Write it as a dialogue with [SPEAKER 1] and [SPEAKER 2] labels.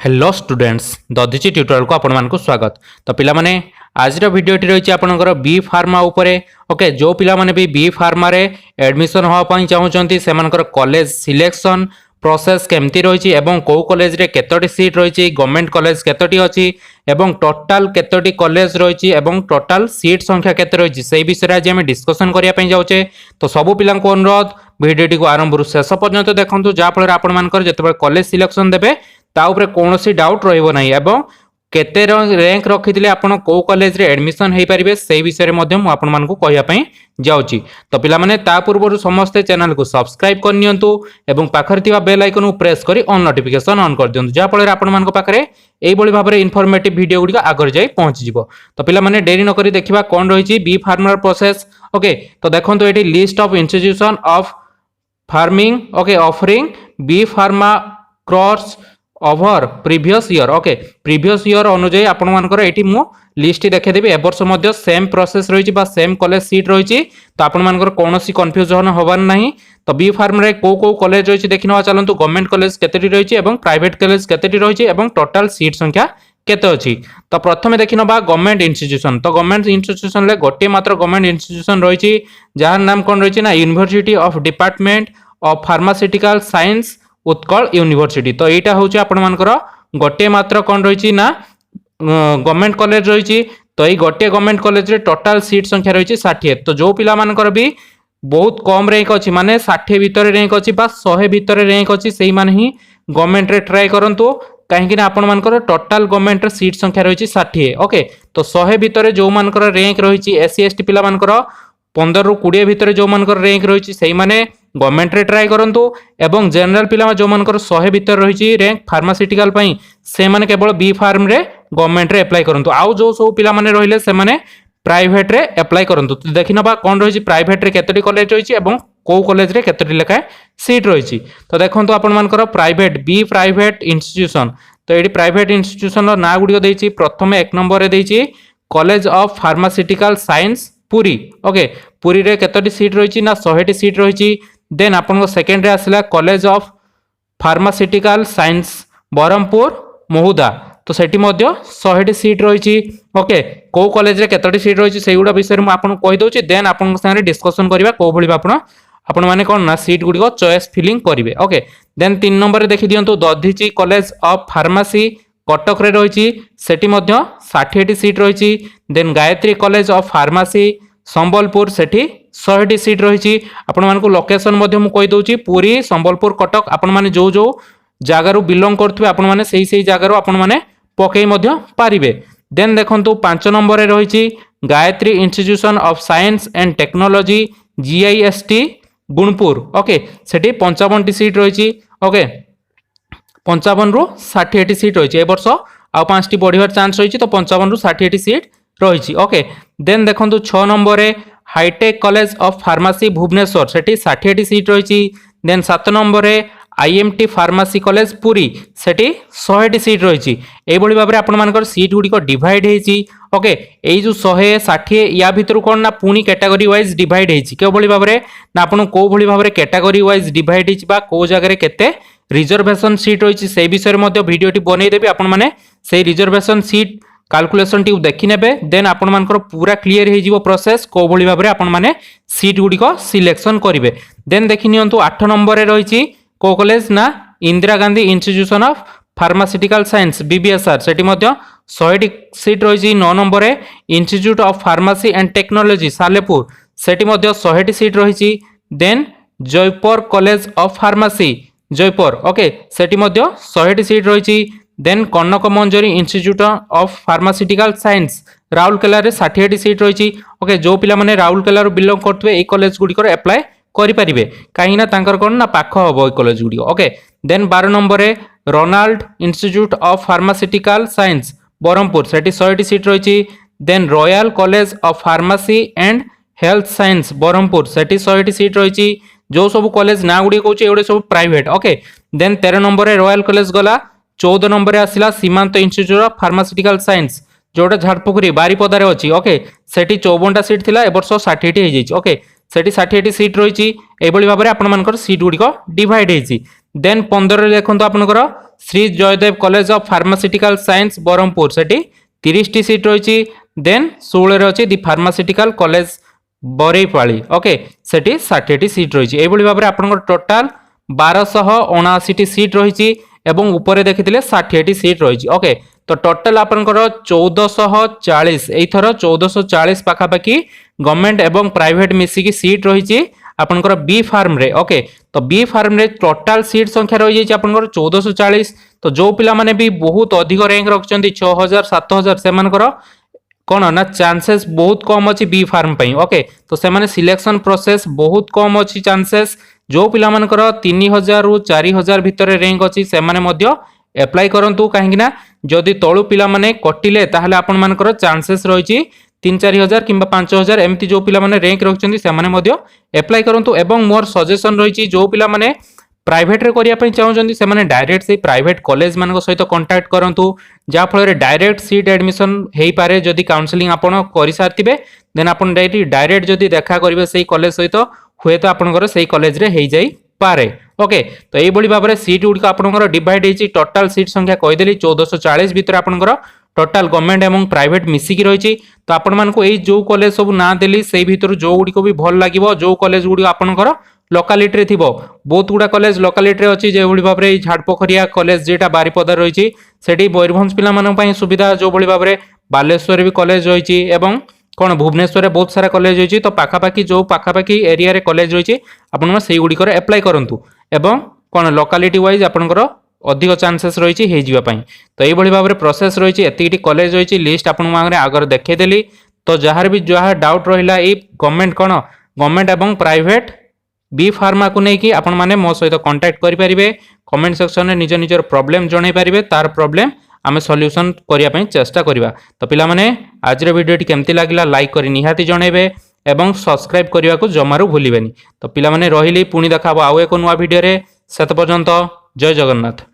[SPEAKER 1] Hello students Dadhichi tutorial को आपण मानक स्वागत। तो पिला माने आज भिडियोटी रही आपनकर बी फार्मा उपरे। ओके, जो पिला माने भी बी फार्मा रे एडमिशन होवा पई चाहउचंती सेमानकर कॉलेज सिलेक्शन प्रोसेस केमती रही एवं को कॉलेज रे केतोटी सीट रही, गवर्नमेंट कॉलेज केतोटी अछि एवं टोटल केतोटी कॉलेज रही एवं टोटल सीट संख्या केते रही से विषय आज हम डिस्कशन करिया पई जाउचे। तो सबु पिला को अनुरोध भिडियोटी को आरंभ रु शेष पर्यंत देखंतु, जा फल आपण मानकर जतबे कॉलेज सिलेक्शन देबे ता उपरे कोनोसी डाउट रहइबो नाही एवं केते रैंक रखिथिले आपण को कॉलेज रे एडमिशन हेई परिबे सेही विषय रे मध्ये मु आपण मानकु कहिया पई जाउची। तो पिला माने ता पूर्वरु समस्त चैनल को सब्सक्राइब कर नियंतु एवं पाखरे थिबा बेल आइकन को प्रेस करी ऑन नोटिफिकेशन ऑन कर दियंतु, जा फल आपण मानक पाखरे एई बळी भाबरे इन्फॉर्मेटिव वीडियो गुडी आगर जाई पहुंच जिवो। तो पिला माने देरी न करी देखिबा कोन रहिची बी फार्मर प्रोसेस। ओके, तो देखंतु एटी list of institution of farming okay offering B pharma course over previous year. Okay, previous year अनुଯାୟୀ आपण मानकर एठी मु लिस्ट देखे देबी। ए वर्ष मध्ये सेम प्रोसेस रहिची बा सेम कॉलेज सीट रहिची, तो आपण मानकर कोनोसी कंफ्यूजन होबार नाही। तो बी फार्म रे को कॉलेज रहिची देखिनवा चलंतु। गवर्नमेंट कॉलेज केतेटी रहिची एवं प्राइवेट कॉलेज केतेटी रहिची एवं टोटल सीट संख्या केते अछि। तो प्रथमे देखिनबा गवर्नमेंट इंस्टीट्यूशन। तो गवर्नमेंट इंस्टीट्यूशन ले गोटे मात्र गवर्नमेंट इंस्टीट्यूशन रहिची, जहार नाम कोन रहिची ना university of department of pharmaceutical science Utkal university. तो यहाँ हूँ आपण मानकर गोटे मात्र कौन रही ना गवर्नमेंट कॉलेज रही। तो ये गोटे गवर्नमेंट कॉलेज रे टोटल सीट संख्या रही 60। तो जो पिला मानकर भी बहुत कम रैंक अच्छी माने 60 भितर रैंक अच्छी बा 100 भितर रैंक अच्छी से माने ही गवर्नमेंट रे ट्राई करंतु, कहीं आपण मानकर टोटल गवर्नमेंट रे सीट संख्या रही 60। ओके, तो 100 भितर जो मानकर रैंक रही एससी एसटी पिला मानकर 15 रु 20 भितर जो मानकर रैंक रही से माने गवर्नमेंट रे ट्राई करंतु एवं जनरल पिला जो मानकर 100 भितर रही रैंक फार्मास्यूटिकल पई से माने केवल बी फार्म रे गवर्नमेंट रे अप्लाई करंतु। आउ जो सब पिला माने रहिले से माने प्राइवेट रे अप्लाई करंतु। तो देखिनबा कोन रही प्राइवेट रे केतोटी कॉलेज रही एवं को कॉलेज रे केतोटी लेखा सीट रही। तो देखंतु आपण मानकर प्राइवेट बी प्राइवेट इंस्टीट्यूशन। तो एडी प्राइवेट इंस्टीट्यूशन रो ना गुडी देइची। प्रथमे 1 नंबर रे देइची college of pharmaceutical science Puri. Okay, Puri रे केतोटी सीट रही ना 100 सीट रही। देन आपन सेकेंड रे आसला college of pharmaceutical science Berhampur Mohuda. तो सेठी मध्ये 100 सीट रही। ओके, को कॉलेज रे केतोटी सीट रही से गुडा विषय में आपन कहि दोची। देन आपन संगे डिस्कशन करबा को भली आपण माने कोन ना सीट गुडी को चॉइस फिलिंग करिवे। ओके, देन 3 नंबर रे देखि दियंतु Dadhichi college of pharmacy Cuttack रे रही सेठी मध्ये 60 सीट रही। Then Gayatri college of pharmacy Sambalpur सेठी 100 सीट रही। आपण मानकु लोकेशन मध्ये मु कहि दोची पुरी संबलपुर कटक आपण माने जो जो जगार बिलोंग करथुवे आपण माने सेही जगार आपण माने पकई मध्ये पारिबे। देन देखंतु 5 नंबर रे रही Gayatri institution of science and technology GIST Gunpur. Okay, Sethi 55 seat रही। ओके, 55 रु 60 सीट रही। ए वर्ष आ 5टी बढ़ियार चांस रही। तो 55 रु 60 सीट रही। ओके, देन देखंतु 6 नंबर रे hitech college of pharmacy Bhubaneswar सेठी 60 सीट रही। देन 7 नंबर रे आईएमटी फार्मेसी कॉलेज पुरी सेठी 100 सीट रही। ए भली भाबरे आपण मानकर सीट गुडी को डिवाइड हेची। ओके, ए जो 100 60 या भितर कोन ना पुनी कैटेगरी वाइज डिवाइड हेची। के भली भाबरे ना आपण को भली भाबरे कैटेगरी वाइज डिवाइड हेची बा को जगह रे केते रिजर्वेशन सीट रही से विषय में भिडियोटी बनई देबी। आपण माने से रिजर्वेशन सीट कैलकुलेशन टी देखि नेबे। देन आपण मानकर पूरा क्लियर हे जीवो प्रोसेस को भली भाबरे आपण माने सीट गुडी को सिलेक्शन करिवे। देन देखि नियंतु 8 नंबर रे रहिची को कॉलेज ना Indira Gandhi institution of pharmaceutical science BBSR सेठी मध्ये 100 सीट रहिची। 9 नंबर रे institute of pharmacy and technology Salepur सेठी मध्ये 100 सीट रहिची। Then Jaipur college of pharmacy Jaipur. Okay, सेठी मध्ये 100 सीट रही। Then Kanak Manjari institute of pharmaceutical science Rourkela रे 60 सीट रही। ओके, जो पिला माने राउरकेला रो बिलोंग करथुवे ए कॉलेज गुडी को अप्लाई करि परिबे, काहे ना तांकर कोन ना पाख होबो ए कॉलेज गुडी। ओके, देन 12 नंबर रे Ronald institute of pharmaceutical science Berhampur सेठी 100 सीट रही। Then royal college of pharmacy and health science Berhampur सेठी 100 सीट रही। जो सब कॉलेज ना गुडी कहूँ एगुड़े सब प्राइवेट। ओके, देन 13 नंबर रे रॉयल कॉलेज गला। 14 नंबर रे आसिला सीमांत इंस्टीट्यूट ऑफ फार्मास्यूटिकल साइंस जोटा झारपोखरी बारीपदारे अच्छी। ओके, सेठी 54 सीट थिला ए वर्ष 60 हो जाइए। ओके, सेठी 60 सीट रही। एभली भाबरे आपण मानकर सीट गुडी को डिवाइड हेची। देन 15 रे देखंतु आपनकर Shri Jaydev college of pharmaceutical science Brahmapur सेठी 30 टी सीट रही। देन 16 रे अछि the pharmaceutical college Baraipali okay सेठी 60 टी सीट रही। एभली भाबरे आपनकर टोटल 1279 टी सीट रही एवं ऊपर देखिथिले 60 टी सीट रही ओके। तो टोटल आपनकर 1440 एथर 1440 पाखापाखि गवर्नमेंट एवं प्राइवेट मिसिकी सीट रही आपनकर बी फार्म रे ओके। तो बी फार्म रे टोटल सीट संख्या रही जाइए आपनकर 1440। तो जो पिला माने भी बहुत अधिक रैंक रखचंती 6000 7000 सेमानकर कौन ना चांसेस बहुत कम अच्छी बी फार्म पई ओके। तो से माने सिलेक्शन प्रोसेस बहुत कम अच्छी चांसेस जो पिला मानकर 3000 रु 4000 भितर रैंक अच्छी से माने मध्य एप्लाई करंतु कहीं ना जदि तळु पिला माने कटिले ताहले आपन मानकर चांसेस रही 3-4 कि 5,000 एमती जो पिला माने रैंक रखचंती से माने मध्य एप्लाई करंतु। एवं मोर सजेशन रही जो पिला माने प्राइवेट रे करिया पई चाहउचंती से माने डायरेक्ट से प्राइवेट कॉलेज मान सहित कांटेक्ट करंतु जा फल रे डायरेक्ट सीट एडमिशन हेई पारे। जदि काउंसलिंग आपण करि सारथिबे देन आपण डायरेक्ट जदि देखा करिवे सेही कॉलेज सहित हुए तो आपनकर सेही कॉलेज रे हेई जाई पारे ओके। तो एई बडी भाबरे सीट गुडी आपनकर डिवाइड हेची टोटल सीट संख्या कहि देली 1440 भितर आपनकर टोटल गवर्नमेंट एवं प्राइवेट मिसिकी रही। तो आपण मानको एई जो कॉलेज सब ना देली सेही भितर जो गुडी को भी भल लागिवो जो कॉलेज गुडी आपनकर लोकालिटी रे थिबो बहुत गुडा कॉलेज लोकालिटी रे अछि जे भली भाबरे झाड़पोखरिया कॉलेज जेटा बारिपदा रही सेठी मयूरभंज पिला मानन पई सुविधा जो भली भाबरे बालेश्वर भी कॉलेज रही एवं कौन भुवनेश्वर में बहुत सारा कॉलेज रही। तो पाखापाखि जो पाखापाखि एरिया रे कॉलेज रही आपन से गुड़िकर एप्लाई करंतु एवं कौन लोकालिटी वाइज आपनकर अधिक चांसेस रही हेई जिवा पई। तो एई भली भाबरे प्रोसेस रही एतिकी कॉलेज रही लिस्ट आपन मागरे आगर देखै देली। तो जहार भी जहा डाउट रहिला ए गवर्नमेंट कौन गवर्नमेंट एवं प्राइवेट बी फार्मा को लेकिन आपण माने मो सहित कांटेक्ट करि परिबे कमेंट सेक्शन में निज निजर प्रॉब्लम जणाई परिबे तार प्रॉब्लम आमे सॉल्यूशन करिया पई चेष्टा करिबा। तो पिला माने आज रे वीडियोटी केमती लागिला लाइक करी निहाती जणाइबे एवं सब्सक्राइब करिया को जमारू भूलिबेनी। तो पिला माने रहिली पुनी देखाबो आउ एको नुवा वीडियो रे सेत पर्यंत जय जगन्नाथ।